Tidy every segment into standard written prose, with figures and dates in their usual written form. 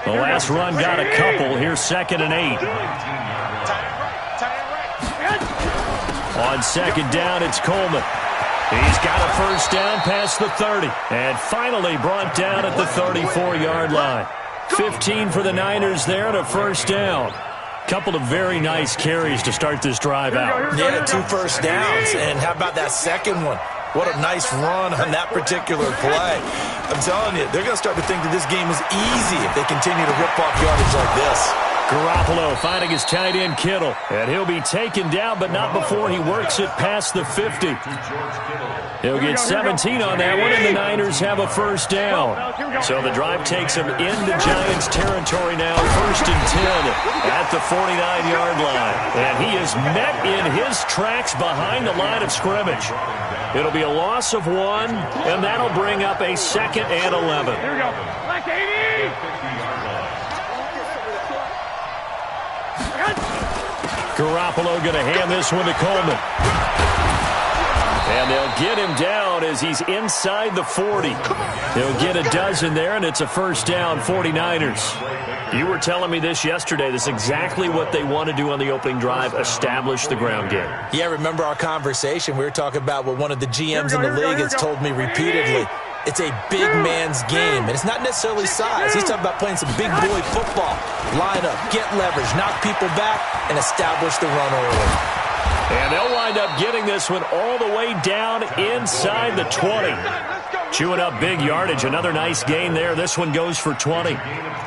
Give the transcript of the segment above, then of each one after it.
The last run got a couple. Here's 2nd and 8. On 2nd down, it's Coleman. He's got a first down past the 30. And finally brought down at the 34-yard line. 15 for the Niners there and a first down. Couple of very nice carries to start this drive out. Yeah, 2 first downs. And how about that second one? What a nice run on that particular play. I'm telling you, they're going to start to think that this game is easy if they continue to rip off yardage like this. Garoppolo finding his tight end Kittle. And he'll be taken down, but not before he works it past the 50. He'll get 17 on that one, and the Niners have a first down. So the drive takes him into Giants territory now, 1st and 10 at the 49-yard line. And he is met in his tracks behind the line of scrimmage. It'll be a loss of 1, and that'll bring up a 2nd and 11. Here we go. Black 80. Garoppolo going to hand this one to Coleman. And they'll get him down as he's inside the 40. He'll get a dozen there, and it's a first down, 49ers. You were telling me this yesterday. This is exactly what they want to do on the opening drive, establish the ground game. Yeah, remember our conversation. We were talking about what one of the GMs in the league has told me repeatedly. It's a big man's game, and it's not necessarily size. He's talking about playing some big boy football. Line up, get leverage, knock people back, and establish the run early. And they'll wind up getting this one all the way down inside the 20. Chewing up big yardage. Another nice gain there. This one goes for 20.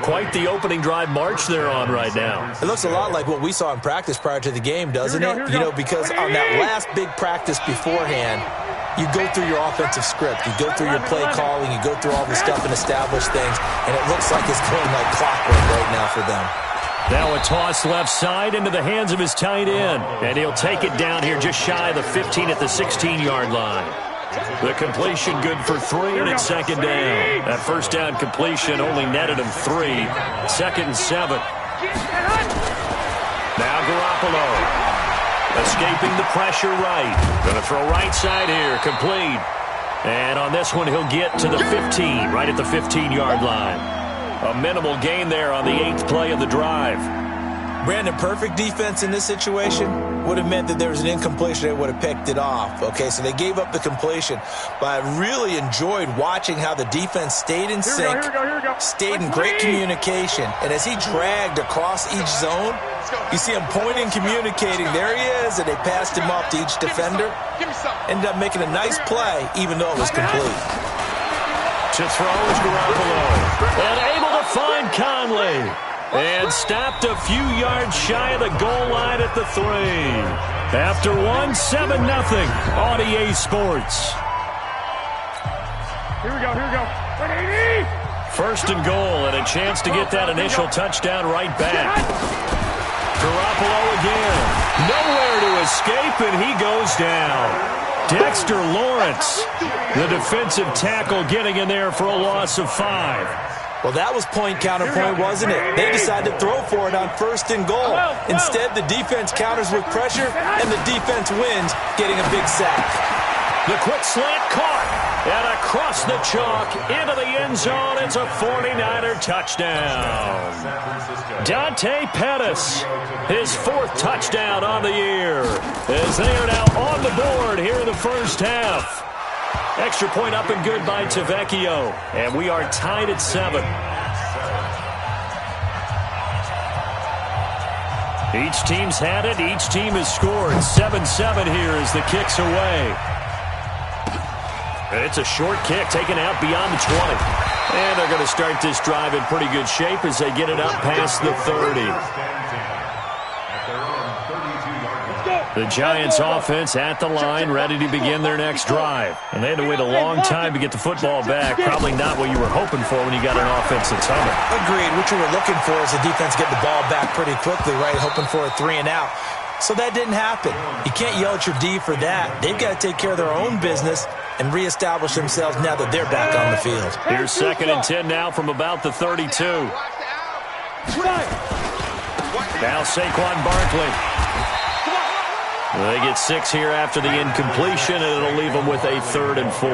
Quite the opening drive march they're on right now. It looks a lot like what we saw in practice prior to the game, doesn't it? You know, because on that last big practice beforehand, you go through your offensive script. You go through your play calling. You go through all the stuff and establish things. And it looks like it's going like clockwork right now for them. Now a toss left side into the hands of his tight end. And he'll take it down here just shy of the 15 at the 16-yard line. The completion good for 3, and it's 2nd down. That first down completion only netted him 3. 2nd and 7. Now Garoppolo. Escaping the pressure right. Going to throw right side here. Complete. And on this one, he'll get to the 15, right at the 15-yard line. A minimal gain there on the 8th play of the drive. Brandon, perfect defense in this situation would have meant that there was an incompletion. They would have picked it off. Okay, so they gave up the completion. But I really enjoyed watching how the defense stayed in sync, stayed in great communication. And as he dragged across each zone, you see him pointing, communicating. There he is, and they passed him off to each defender. Ended up making a nice play, even though it was complete. To throw is Garoppolo. And able to find Conley. And stopped a few yards shy of the goal line at the 3. After 1, 7-0 on EA Sports. Here we go. 180. 1st and goal, and a chance to get that initial touchdown right back. Garoppolo again. Nowhere to escape, and he goes down. Dexter Lawrence, the defensive tackle, getting in there for a loss of 5. Well, that was point counterpoint, wasn't it? They decided to throw for it on 1st and goal. Instead, the defense counters with pressure, and the defense wins, getting a big sack. The quick slant caught, and across the chalk into the end zone. It's a 49er touchdown. Dante Pettis, his 4th touchdown on the year, as they are now on the board here in the first half. Extra point up and good by Tavecchio. And we are tied at 7. Each team's had it. Each team has scored. 7-7 here as the kick's away. And it's a short kick taken out beyond the 20. And they're going to start this drive in pretty good shape as they get it up past the 30. The Giants offense at the line, ready to begin their next drive. And they had to wait a long time to get the football back. Probably not what you were hoping for when you got an offense that's humming. Agreed. What you were looking for is the defense getting the ball back pretty quickly, right? Hoping for a 3 and out. So that didn't happen. You can't yell at your D for that. They've got to take care of their own business and reestablish themselves now that they're back on the field. Here's 2nd and 10 now from about the 32. Now Saquon Barkley. They get 6 here after the incompletion, and it'll leave them with a 3rd and 4.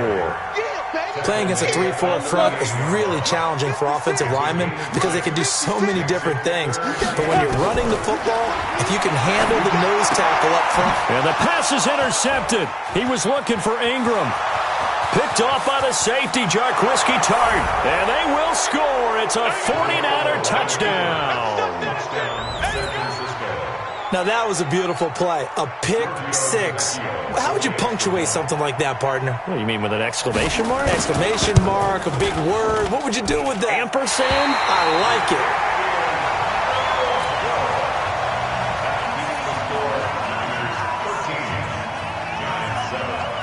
Playing against a 3-4 front is really challenging for offensive linemen because they can do so many different things. But when you're running the football, if you can handle the nose tackle up front. And the pass is intercepted. He was looking for Ingram. Picked off by the safety, Jarquiski Tartt. And they will score. It's a 49er touchdown. Now, that was a beautiful play. A pick six. How would you punctuate something like that, partner? What do you mean, with an exclamation mark? Exclamation mark, a big word. What would you do with that? Ampersand? I like it.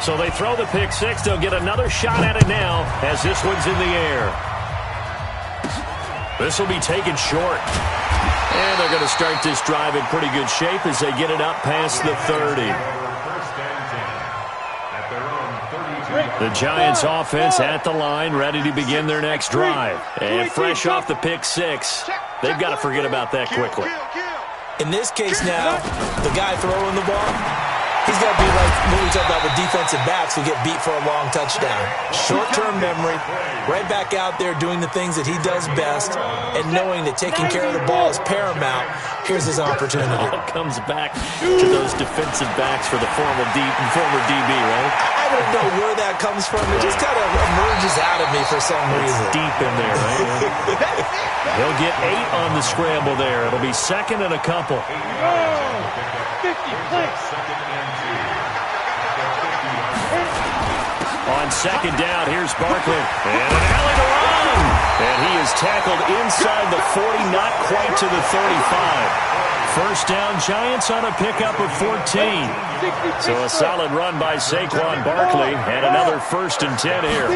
So they throw the pick six. They'll get another shot at it now as this one's in the air. This will be taken short. And they're going to start this drive in pretty good shape as they get it up past the 30. The Giants offense at the line, ready to begin their next drive. And fresh off the pick six, they've got to forget about that quickly. In this case now, the guy throwing the ball, he's got to be like what we talked about with defensive backs who get beat for a long touchdown. Short-term memory, right back out there doing the things that he does best, and knowing that taking care of the ball is paramount. Here's his opportunity. It all comes back to those defensive backs for the former DB, right? I don't know where that comes from. It just kind of emerges out of me for some reason. It's deep in there, right? He'll get 8 on the scramble there. It'll be second and a couple. 50, please. On second down, here's Barkley. And an alley to run. And he is tackled inside the 40, not quite to the 35. First down, Giants on a pickup of 14. So a solid run by Saquon Barkley. And another 1st and 10 here.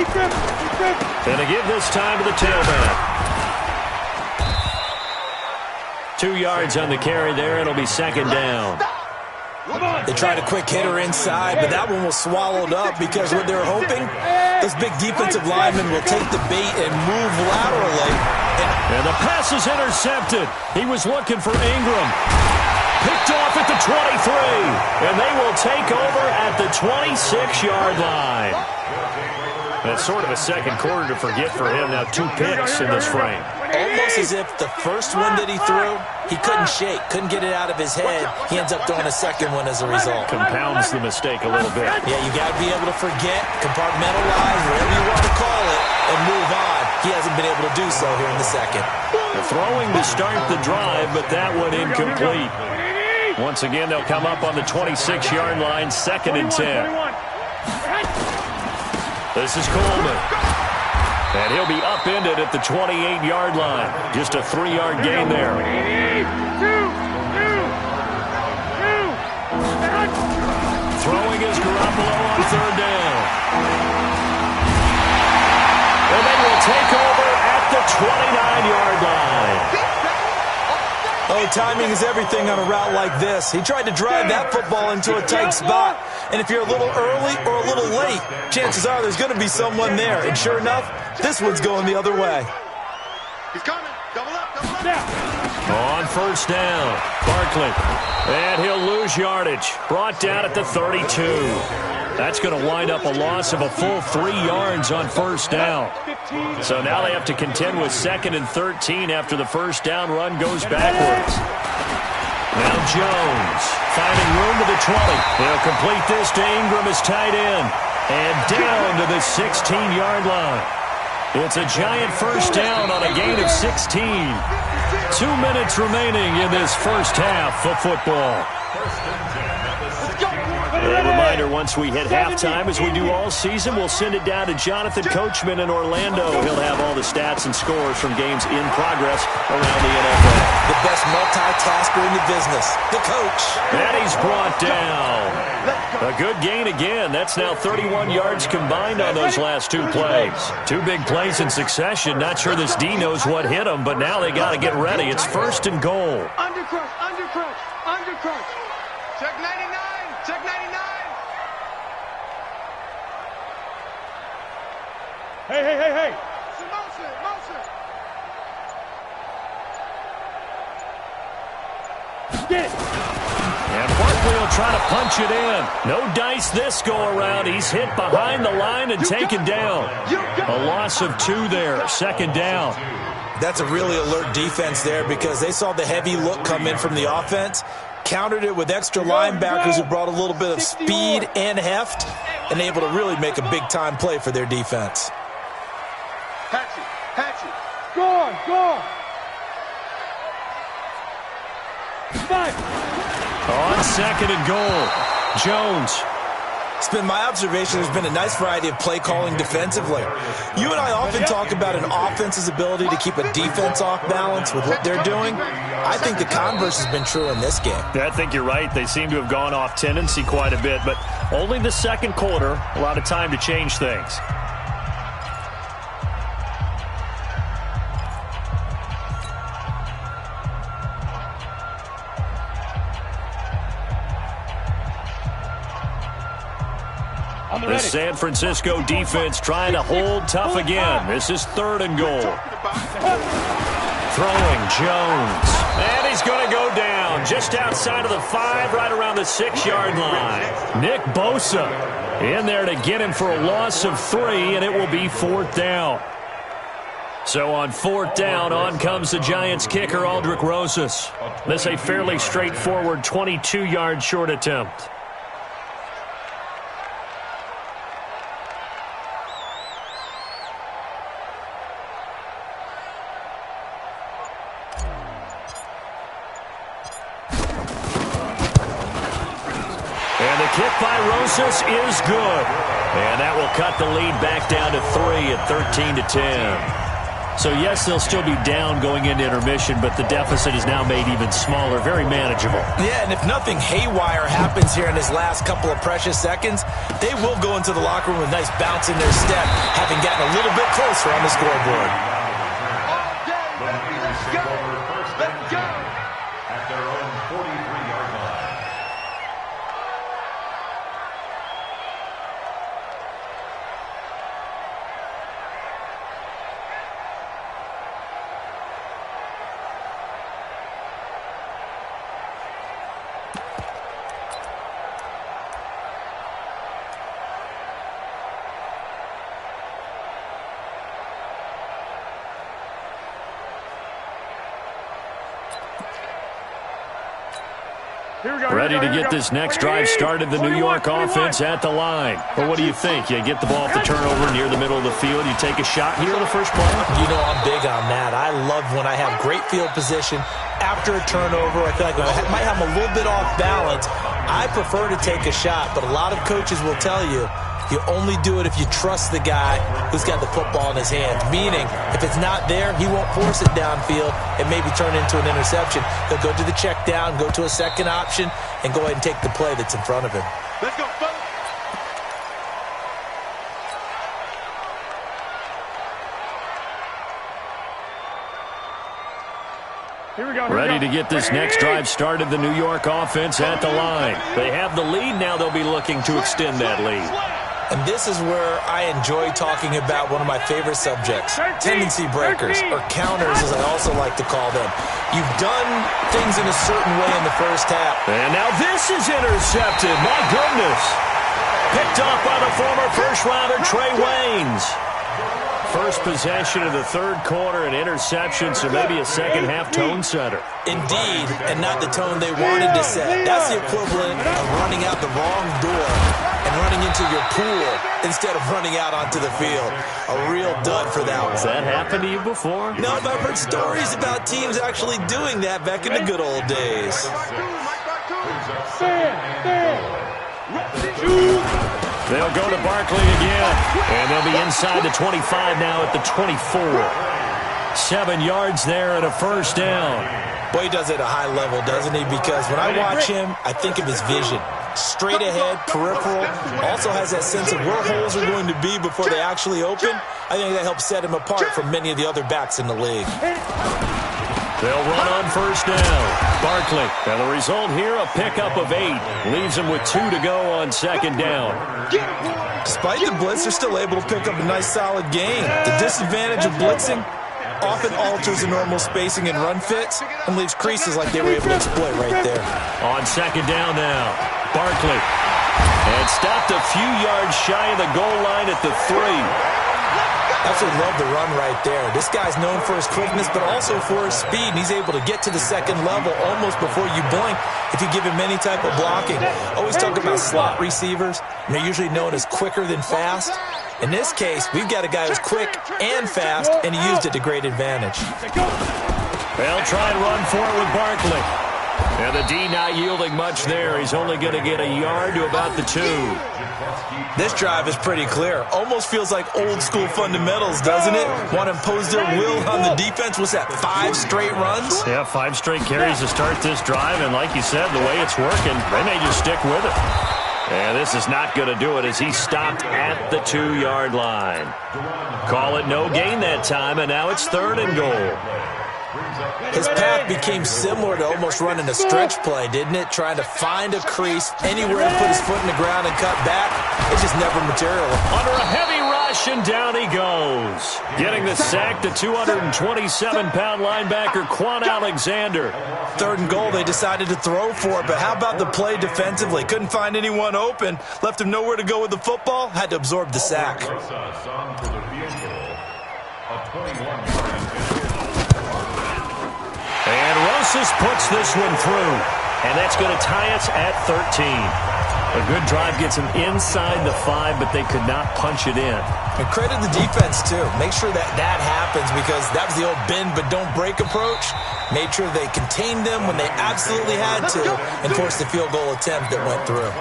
And to give this time to the tailback. 2 yards on the carry there. It'll be second down. They tried a quick hitter inside, but that one was swallowed up because what they're hoping, this big defensive lineman will take the bait and move laterally. And the pass is intercepted. He was looking for Ingram. Picked off at the 23. And they will take over at the 26-yard line. That's sort of a second quarter to forget for him. Now 2 picks in this frame. Almost as if the first one that he threw, he couldn't shake, couldn't get it out of his head. He ends up throwing a second one as a result. Compounds the mistake a little bit. Yeah, you got to be able to forget, compartmentalize, whatever you want to call it, and move on. He hasn't been able to do so here in the second. They're throwing to start the drive, but that one incomplete. Once again, they'll come up on the 26-yard line, second and 10. This is Coleman. And he'll be upended at the 28-yard line. Just a 3-yard gain there. Throwing is Garoppolo on third down. And they will take over at the 29-yard line. Oh, timing is everything on a route like this. He tried to drive that football into a tight spot. And if you're a little early or a little late, chances are there's going to be someone there. And sure enough, this one's going the other way. He's coming. Double up, double up. On first down, Barkley. And he'll lose yardage. Brought down at the 32. That's going to wind up a loss of a full 3 yards on first down. So now they have to contend with 2nd and 13 after the first down run goes backwards. Now Jones finding room to the 20. He'll complete this to Ingram as tight end. And down to the 16-yard line. It's a giant first down on a gain of 16. 2 minutes remaining in this first half of football. A reminder, once we hit halftime, as we do all season, we'll send it down to Jonathan Coachman in Orlando. He'll have all the stats and scores from games in progress around the NFL. The best multitasker in the business, the coach. And he's brought down. A good gain again. That's now 31 yards combined on those last 2 plays. 2 big plays in succession. Not sure this D knows what hit him, but now they got to get ready. It's 1st and goal. Undercrush, undercrush, undercrush. Check 99, check 99. Hey, hey, hey, hey. Motion, motion. Get it. And Barkley will try to punch it in. No dice this go-around. He's hit behind the line and taken down. A loss of 2 there, second down. That's a really alert defense there because they saw the heavy look come in from the offense, countered it with extra linebackers who brought a little bit of speed and heft, and able to really make a big-time play for their defense. Hatchet. Go on. On second and goal, Jones. It's been my observation there's been a nice variety of play calling defensively. You and I often talk about an offense's ability to keep a defense off balance with what they're doing. I think the converse has been true in this game. I think you're right. They seem to have gone off tendency quite a bit, but only the second quarter, a lot of time to change things. The San Francisco defense trying to hold tough again. This is third and goal. Throwing Jones. And he's going to go down just outside of the 5, right around the 6-yard line. Nick Bosa in there to get him for a loss of 3, and it will be 4th down. So on 4th down, on comes the Giants kicker, Aldrick Rosas. This a fairly straightforward 22-yard short attempt. Kick by Rosas is good. And that will cut the lead back down to 3 at 13-10. So, yes, they'll still be down going into intermission, but the deficit is now made even smaller, very manageable. Yeah, and if nothing haywire happens here in his last couple of precious seconds, they will go into the locker room with a nice bounce in their step, having gotten a little bit closer on the scoreboard. Let's go. At their own 43-yard line. Ready to get this next drive started, the New York offense at the line. But what do you think? You get the ball off the turnover near the middle of the field, you take a shot here on the first play? You know I'm big on that. I love when I have great field position after a turnover. I feel like I might have a little bit off balance. I prefer to take a shot, but a lot of coaches will tell you, you only do it if you trust the guy who's got the football in his hands. Meaning, if it's not there, he won't force it downfield and maybe turn into an interception. He'll go to the check down, go to a second option, and go ahead and take the play that's in front of him. Let's go, fellas. Ready to get this next drive started, the New York offense at the line. They have the lead now. They'll be looking to extend that lead. And this is where I enjoy talking about one of my favorite subjects, tendency breakers, or counters as I also like to call them. You've done things in a certain way in the first half. And now this is intercepted. My goodness. Picked off by the former first-rounder Trey Waynes. First possession of the third quarter, an interception, so maybe a second-half tone setter. Indeed, and not the tone they wanted to set. That's the equivalent of running out the wrong door and running into your pool instead of running out onto the field. A real dud for that one. Has that happened to you before? No, but I've heard stories about teams actually doing that back in the good old days. They'll go to Barkley again, and they'll be inside the 25 now at the 24. 7 yards there and a first down. Boy, he does it at a high level, doesn't he? Because when I watch him, I think of his vision. Straight ahead, peripheral, also has that sense of where holes are going to be before they actually open. I think that helps set him apart from many of the other backs in the league. They'll run on first down. Barkley. And the result here, a pickup of 8. Leaves them with 2 to go on second down. Despite the blitz, they're still able to pick up a nice solid gain. The disadvantage of blitzing, often alters the normal spacing and run fits and leaves creases like they were able to exploit right there. On second down now, Barkley. And stopped a few yards shy of the goal line at the 3. Absolutely love the run right there. This guy's known for his quickness, but also for his speed. And he's able to get to the second level almost before you blink if you give him any type of blocking. Always talk about slot receivers, and they're usually known as quicker than fast. In this case, we've got a guy who's quick and fast, and he used it to great advantage. They'll try and run for it with Barkley. And the D not yielding much there. He's only going to get a yard to about the 2. This drive is pretty clear. Almost feels like old school fundamentals, doesn't it? Want to impose their will on the defense. What's that, 5 straight runs? Yeah, 5 straight carries to start this drive. And like you said, the way it's working, they may just stick with it. And this is not going to do it as he stopped at the 2-yard line. Call it no gain that time, and now it's 3rd and goal. His path became similar to almost running a stretch play, didn't it? Trying to find a crease, anywhere to put his foot in the ground and cut back. It just never materialized. Under a heavy rush, and down he goes. Getting the sack, the 227-pound linebacker, Quan Alexander. 3rd and goal, they decided to throw for it, but how about the play defensively? Couldn't find anyone open, left him nowhere to go with the football, had to absorb the sack. And Rosas puts this one through, and that's going to tie us at 13. A good drive gets them inside the 5, but they could not punch it in. And credit the defense, too. Make sure that happens because that was the old bend but don't break approach. Made sure they contained them when they absolutely had to and forced the field goal attempt that went through.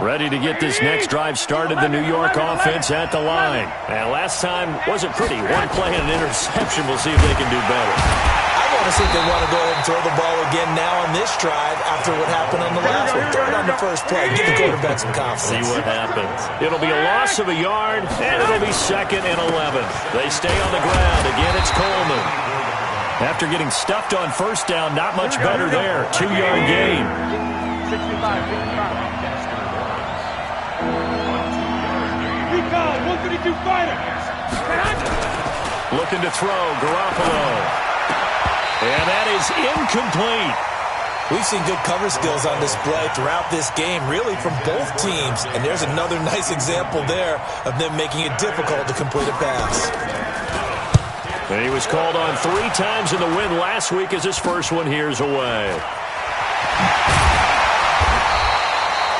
Ready to get this next drive started, the New York offense at the line. And last time wasn't pretty. One play and an interception. We'll see if they can do better. I want to see if they want to go ahead and throw the ball again now on this drive after what happened on the last one. Throw it on the first play. Give the quarterback some confidence. See what happens. It'll be a loss of a yard, and it'll be 2nd and 11. They stay on the ground. Again, it's Coleman. After getting stuffed on first down, not much better there. 2-yard gain. 65. 132 fighter. Looking to throw, Garoppolo. And that is incomplete. We've seen good cover skills on display throughout this game, really from both teams. And there's another nice example there of them making it difficult to complete a pass. And he was called on 3 times in the win last week as his first one here's away.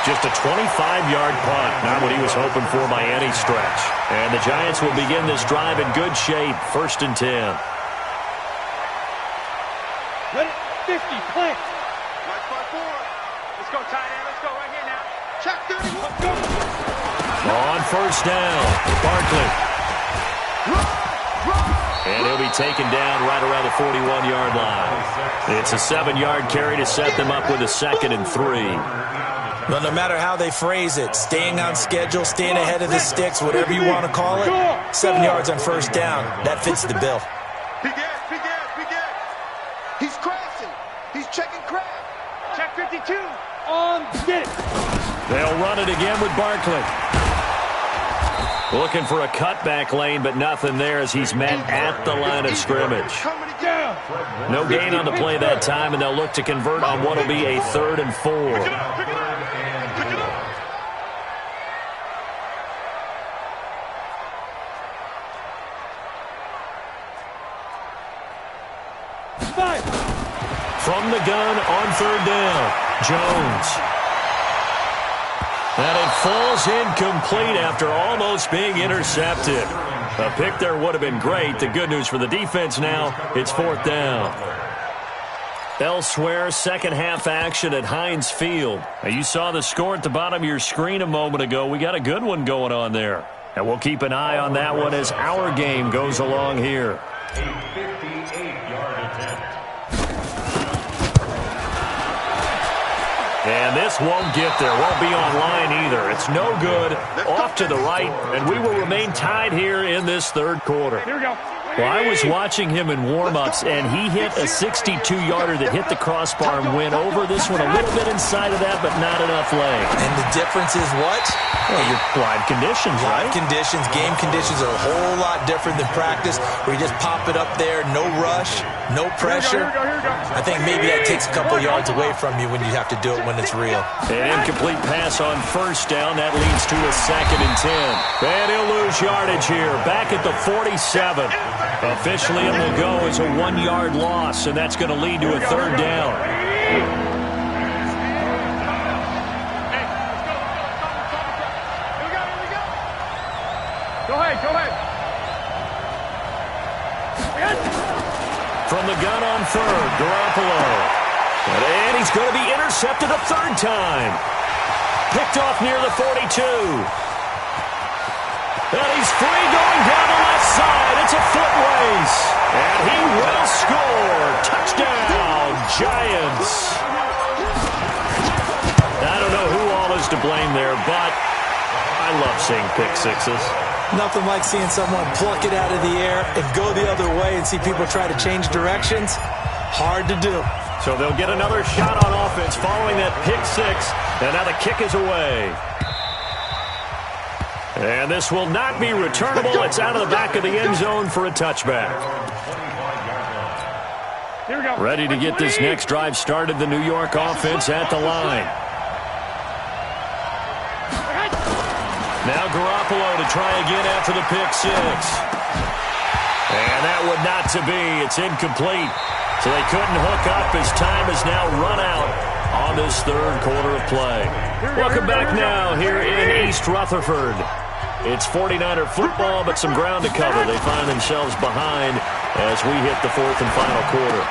Just a 25-yard punt, not what he was hoping for by any stretch. And the Giants will begin this drive in good shape, 1st and 10. Ready? 50, plant. Right foot forward. Let's go, tight end. Let's go right here now. Check 31. Go. On first down, Barkley. And he'll be taken down right around the 41-yard line. It's a 7-yard carry to set them up with a 2nd and 3. Well, no matter how they phrase it, staying on schedule, staying ahead of the sticks, whatever you want to call it, 7 yards on first down, that fits the bill. Big gas. He's crashing. He's checking crash. Check 52. On get. They'll run it again with Barkley. Looking for a cutback lane, but nothing there as he's met at the line of scrimmage. No gain on the play that time, and they'll look to convert on what will be a 3rd and 4. From the gun on 3rd down, Jones. And it falls incomplete after almost being intercepted. A pick there would have been great. The good news for the defense now, it's 4th down. Elsewhere, second half action at Heinz Field. Now, you saw the score at the bottom of your screen a moment ago. We got a good one going on there. And we'll keep an eye on that one as our game goes along here. A 58-yard attempt. And this won't get there. Won't be online either. It's no good. Off to the right, and we will remain tied here in this 3rd quarter. Here we go. Well, I was watching him in warm-ups, and he hit a 62-yarder that hit the crossbar and went over. This one a little bit inside of that, but not enough leg. And the difference is what? Well, your live conditions, right? Live conditions, game conditions are a whole lot different than practice, where you just pop it up there, no rush, no pressure. I think maybe that takes a couple of yards away from you when you have to do it when it's real. An incomplete pass on first down. That leads to a 2nd and 10. And he'll lose yardage here. Back at the 47. Officially, it will go as a 1-yard loss, and that's going to lead to a 3rd down. Go ahead. From the gun on 3rd, Garoppolo. And he's going to be intercepted a 3rd time. Picked off near the 42. And he's free going down the left side. It's a foot race. And he will score. Touchdown, Giants. I don't know who all is to blame there, but I love seeing pick sixes. Nothing like seeing someone pluck it out of the air and go the other way and see people try to change directions. Hard to do. So they'll get another shot on offense following that pick six. And now the kick is away. And this will not be returnable. It's out of the back of the end zone for a touchback. Here we go. Ready to get this next drive started, the New York offense at the line. Now Garoppolo to try again after the pick six. And that would not to be. It's incomplete. So they couldn't hook up as time has now run out on this 3rd quarter of play. Welcome back now here in East Rutherford. It's 49er football, but some ground to cover. They find themselves behind as we hit the 4th and final quarter.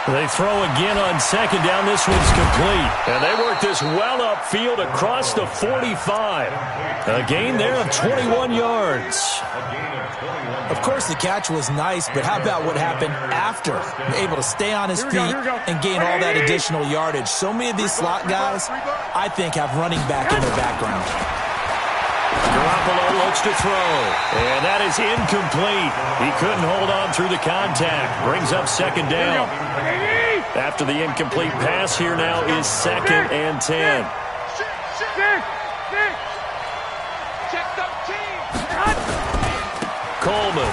They throw again on 2nd down. This one's complete. And they work this well upfield across the 45. A gain there of 21 yards. Of course, the catch was nice, but how about what happened after? Able to stay on his feet and gain all that additional yardage. So many of these slot guys, I think, have running back in their background. Garoppolo looks to throw, and that is incomplete. He couldn't hold on through the contact. Brings up 2nd down. After the incomplete pass, here now is 2nd and 10. Check 13. Coleman.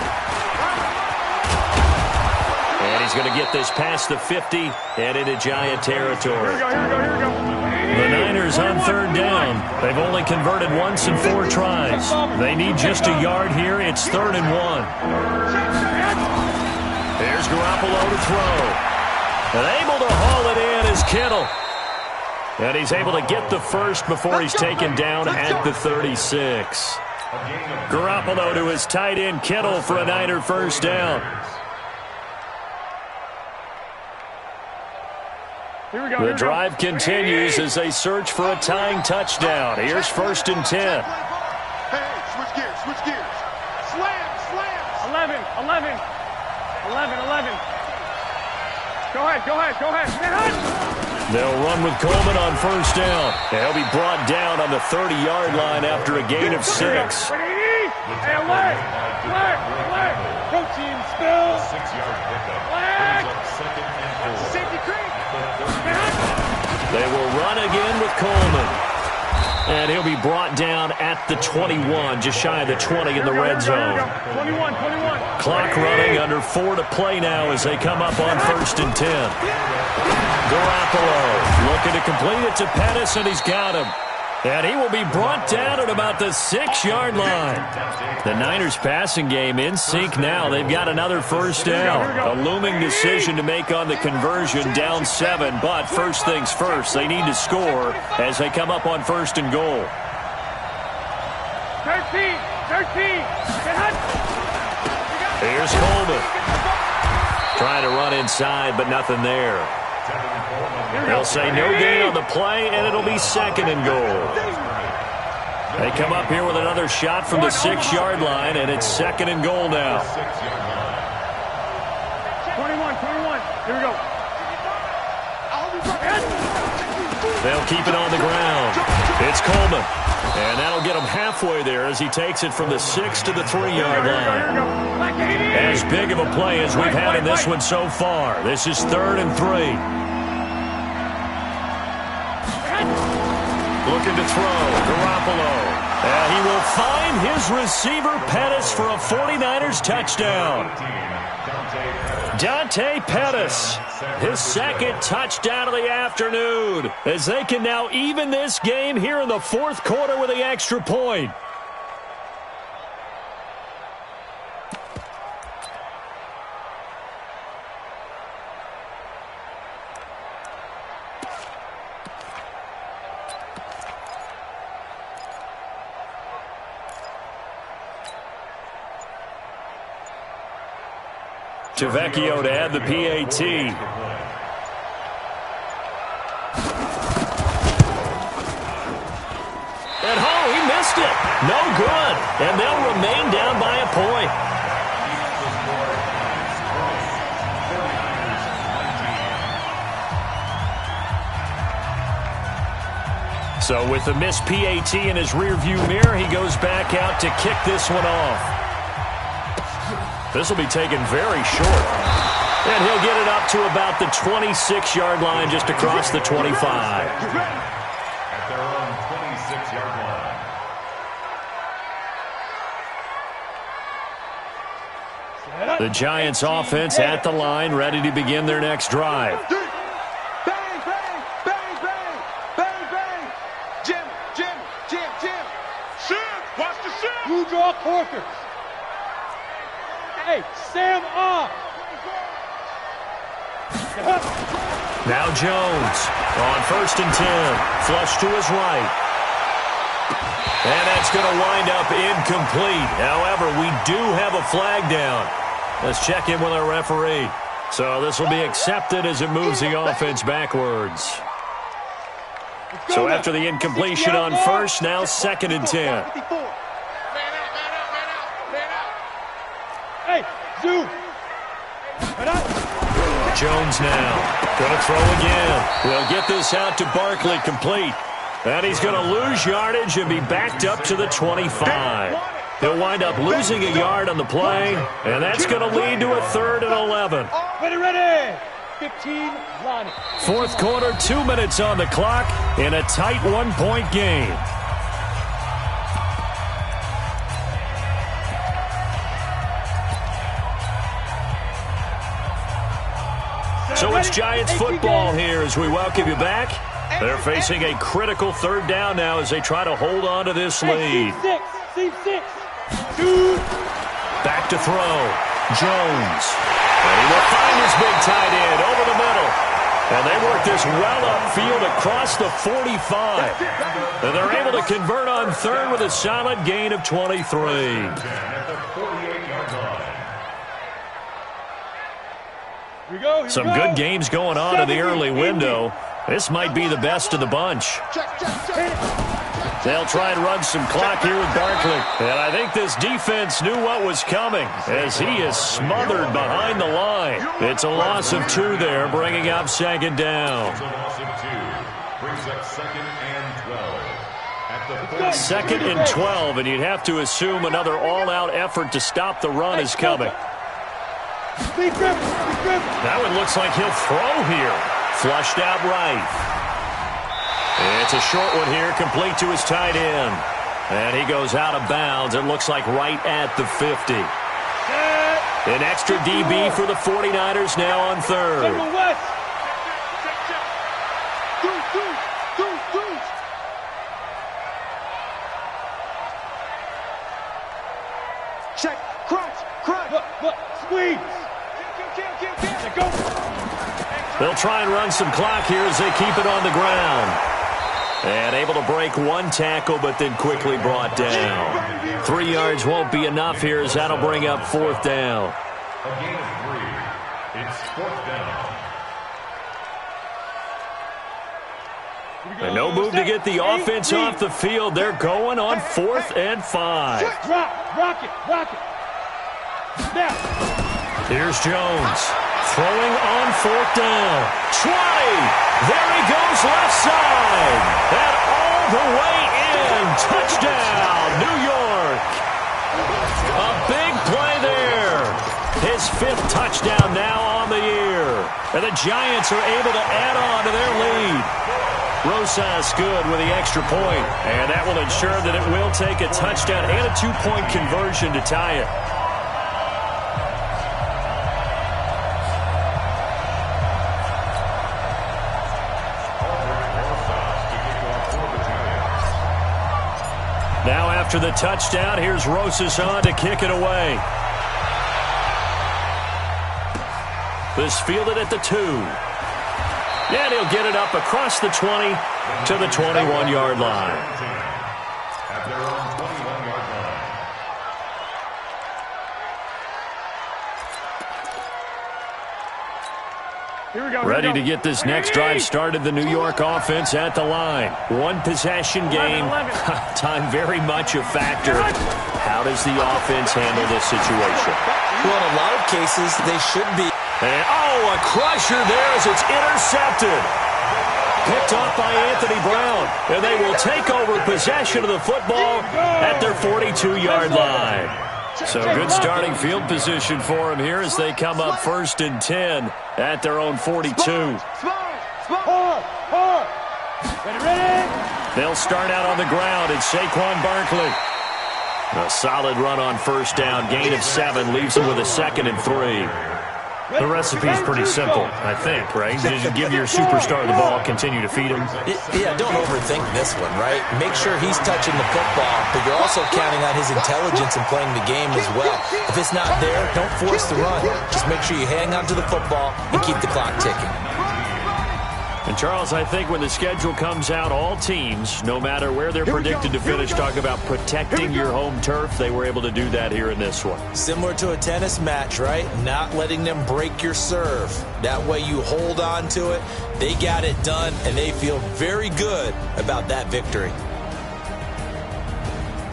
And he's going to get this past the 50 and into Giant territory. Here we go. The Niners on 3rd down. They've only converted once in 4 tries. They need just a yard here. It's 3rd and 1. Here's Garoppolo to throw. And able to haul it in is Kittle. And he's able to get the first before he's taken down at the 36. Garoppolo to his tight end Kittle for a Niner 1st down. The drive continues as they search for a tying touchdown. Here's 1st and 10. Hey, switch gears. Slam. 11. Go ahead. They'll run with Coleman on 1st down. And he'll be brought down on the 30-yard line after a gain of 6. Hey, alert. Protein spill. 6-yard pickup. Safety creek. They will run again with Coleman. And he'll be brought down at the 21, just shy of the 20 in the red zone. 21. Clock running, under 4 to play now as they come up on 1st and 10. Garoppolo looking to complete it to Pettis, and he's got him. And he will be brought down at about the 6-yard line. The Niners passing game in sync now. They've got another 1st down. A looming decision to make on the conversion, down 7. But first things first, they need to score as they come up on 1st and goal. 13. Here's Coleman. Trying to run inside, but nothing there. They'll say no gain on the play, and it'll be 2nd and goal. They come up here with another shot from the 6-yard line, and it's 2nd and goal now. 21. Here we go. They'll keep it on the ground. It's Coleman. And that'll get him halfway there as he takes it from the 6 to the 3-yard line. As big of a play as we've had in this one so far. This is 3rd and 3. Looking to throw. Garoppolo. And he will find his receiver, Pettis, for a 49ers touchdown. Dante Pettis, his 2nd touchdown of the afternoon, as they can now even this game here in the 4th quarter with the extra point. Tavecchio to add the PAT. And he missed it. No good. And they'll remain down by a point. So with the missed PAT in his rearview mirror, he goes back out to kick this one off. This will be taken very short. And he'll get it up to about the 26-yard line, just across the 25. At their own 26-yard line. The Giants offense at the line, ready to begin their next drive. Bang, bang, bang, bang, bang, bang. Jim. Shim, watch the shim. You draw quarters. Hey, Sam off. Now Jones on 1st and 10. Flush to his right. And that's going to wind up incomplete. However, we do have a flag down. Let's check in with our referee. So this will be accepted as it moves the offense backwards. So after the incompletion on 1st, now 2nd and 10. Hey, Zoo. Jones now going to throw again. We'll get this out to Barkley, complete. And he's going to lose yardage and be backed up to the 25. He'll wind up losing a yard on the play, and that's going to lead to a 3rd and 11. Ready. 15, line. 4th quarter, 2 minutes on the clock in a tight 1-point game. So it's Giants football here as we welcome you back. They're facing a critical 3rd down now as they try to hold on to this lead. C6. Back to throw. Jones. And he will find his big tight end over the middle. And they work this well upfield across the 45. And they're able to convert on 3rd with a solid gain of 23. Some good games going on in the early window. This might be the best of the bunch. They'll try and run some clock here with Barkley. And I think this defense knew what was coming as he is smothered behind the line. It's a loss of 2 there, bringing up 2nd down. It's a loss of 2. Brings up 2nd and 12. At the 2nd and 12, and you'd have to assume another all-out effort to stop the run is coming. That one looks like he'll throw here. Flushed out right. It's a short one here, complete to his tight end. And he goes out of bounds. It looks like right at the 50. An extra DB for the 49ers now on 3rd. Check, crunch. Look, squeeze. They'll try and run some clock here as they keep it on the ground. And able to break one tackle, but then quickly brought down. 3 yards won't be enough here as that'll bring up 4th down. A gain of 3. It's 4th down. And no move to get the offense off the field. They're going on 4th and 5. Rock it. Now. Here's Jones. Throwing on 4th down. 20. There he goes left side. And all the way touchdown, New York. A big play there. His 5th touchdown now on the year. And the Giants are able to add on to their lead. Rosas good with the extra point. And that will ensure that it will take a touchdown and a 2-point conversion to tie it. Now after the touchdown, here's Rosas on to kick it away. This fielded at the 2. And he'll get it up across the 20 to the 21-yard line. At their own 21-yard line. Here we go. Ready to get this next drive started, the New York offense at the line. 1 possession game. Time very much a factor. How does the offense handle this situation? Well, in a lot of cases, they should be. And, a crusher there as it's intercepted. Picked off by Anthony Brown. And they will take over possession of the football at their 42-yard line. So good starting field position for them here as they come up 1st and 10 at their own 42. Ready? They'll start out on the ground. It's Saquon Barkley. A solid run on 1st down. Gain of 7 leaves them with a 2nd and 3. The recipe is pretty simple, I think, right? Just give your superstar the ball, continue to feed him. Yeah, don't overthink this one, right? Make sure he's touching the football, but you're also counting on his intelligence in playing the game as well. If it's not there, don't force the run. Just make sure you hang on to the football and keep the clock ticking. And, Charles, I think when the schedule comes out, all teams, no matter where they're predicted to finish, talk about protecting your home turf. They were able to do that here in this one. Similar to a tennis match, right? Not letting them break your serve. That way you hold on to it. They got it done, and they feel very good about that victory.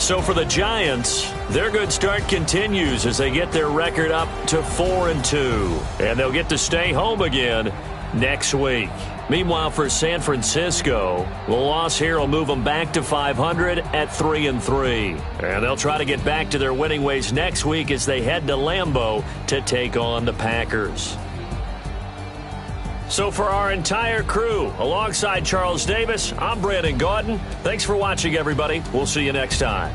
So for the Giants, their good start continues as they get their record up to 4-2. And they'll get to stay home again next week. Meanwhile, for San Francisco, the loss here will move them back to 500 at 3-3. And they'll try to get back to their winning ways next week as they head to Lambeau to take on the Packers. So for our entire crew, alongside Charles Davis, I'm Brandon Gaudin. Thanks for watching, everybody. We'll see you next time.